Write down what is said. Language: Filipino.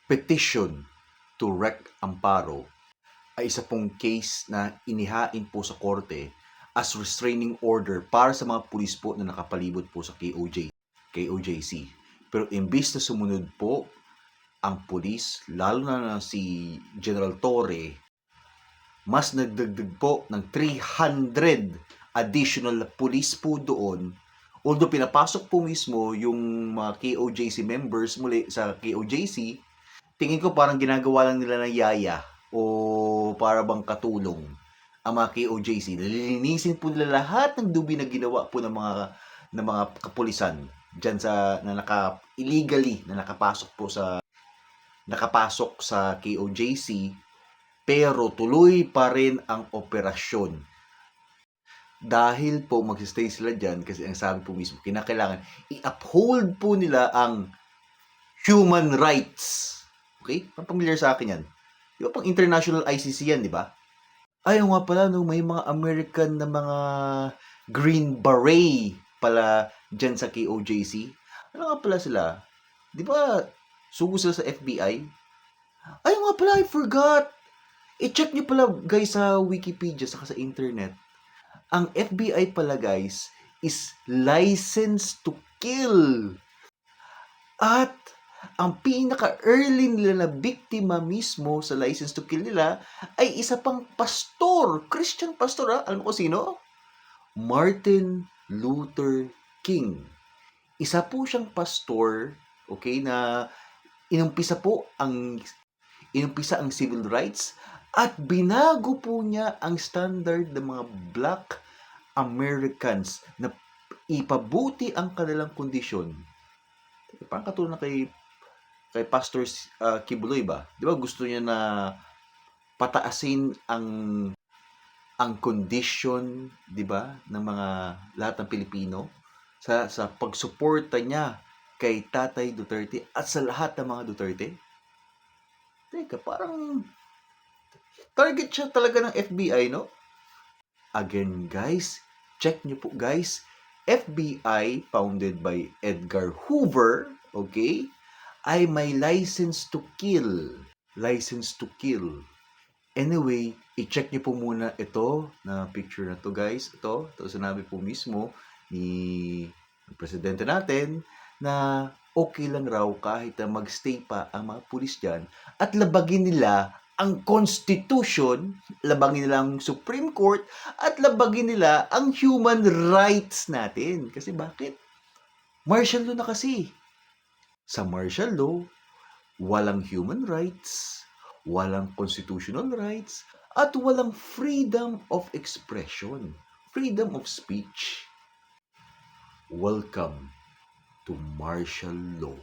petition to wreck Amparo ay isa pong case na inihain po sa korte as restraining order para sa mga pulis po na nakapalibot po sa KOJC. Pero imbis na sumunod po ang pulis, lalo na si General Torre, mas nagdagdag po ng 300 additional police po doon. Although pinapasok po mismo yung mga KOJC members muli sa KOJC, tingin ko parang ginagawa lang nila ng yaya o para bang katulong ang mga KOJC. Nililinisin po nila lahat ng dubi na ginawa po ng mga kapulisan diyan sa illegally na nakapasok sa KOJC, pero tuloy pa rin ang operasyon. Dahil po magsistay sila dyan kasi ang sabi po mismo, kinakailangan i-uphold po nila ang human rights. Okay? Pamilyar sa akin yan. Di ba pang international ICC yan, di ba? Ayaw nga pala, no, may mga American na mga Green Beret pala dyan sa KOJC. Ano nga pala sila? Di ba sugo sila sa FBI? Ayaw nga pala, I forgot. I-check nyo pala guys sa Wikipedia saka sa internet. Ang FBI pala guys is licensed to kill. At ang pinaka-early nila na biktima mismo sa license to kill nila ay isa pang pastor, Christian pastor ha. Alam mo ko sino? Martin Luther King. Isa po siyang pastor, okay, na inumpisa ang civil rights at binago po niya ang standard ng mga Black Americans na ipabuti ang kanilang kondisyon. Parang katulad na kay Pastor Kibuloy ba? Di ba gusto niya na pataasin ang condition, di ba, ng mga lahat ng Pilipino sa pagsuporta niya kay Tatay Duterte at sa lahat ng mga Duterte? Teka, parang target siya talaga ng FBI, no? Again, guys, check niyo po, guys. FBI, founded by Edgar Hoover, okay, ay may license to kill. License to kill. Anyway, i-check niyo po muna ito na picture na to guys. Ito sinabi po mismo ni presidente natin na okay lang raw kahit na magstay pa ang mga pulis dyan at labagin nila ang Constitution, labagin nila ang Supreme Court, at labagin nila ang human rights natin. Kasi bakit? Martial law na kasi. Sa martial law, walang human rights, walang constitutional rights, at walang freedom of expression, freedom of speech. Welcome to martial law.